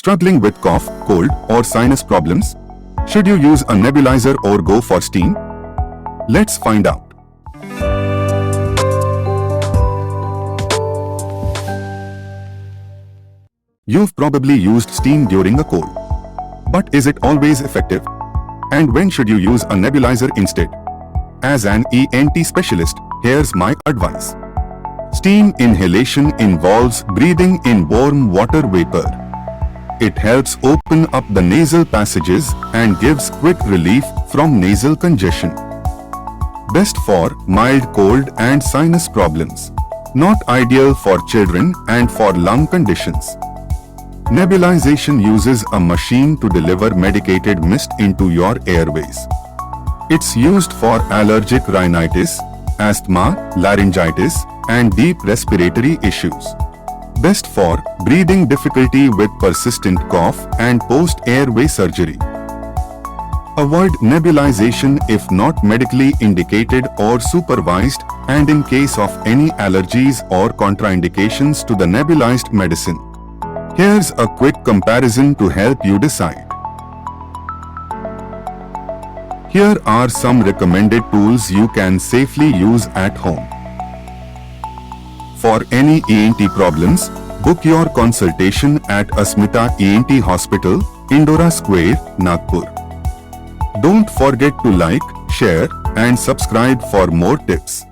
Struggling with cough, cold, or sinus problems? Should you use a nebulizer or go for steam? Let's find out. You've probably used steam during a cold. But is it always effective? And when should you use a nebulizer instead? As an ENT specialist, here's my advice. Steam inhalation involves breathing in warm water vapor. It helps open up the nasal passages and gives quick relief from nasal congestion. Best for mild cold and sinus problems. Not ideal for children and for lung conditions. Nebulization uses a machine to deliver medicated mist into your airways. It's used for allergic rhinitis, asthma, laryngitis, and deep respiratory issues. Best for breathing difficulty with persistent cough and post-airway surgery. Avoid nebulization if not medically indicated or supervised, and in case of any allergies or contraindications to the nebulized medicine. Here's a quick comparison to help you decide. Here are some recommended tools you can safely use at home. For any ENT problems, book your consultation at Asmita ENT Hospital, Indora Square, Nagpur. Don't forget to like, share, and subscribe for more tips.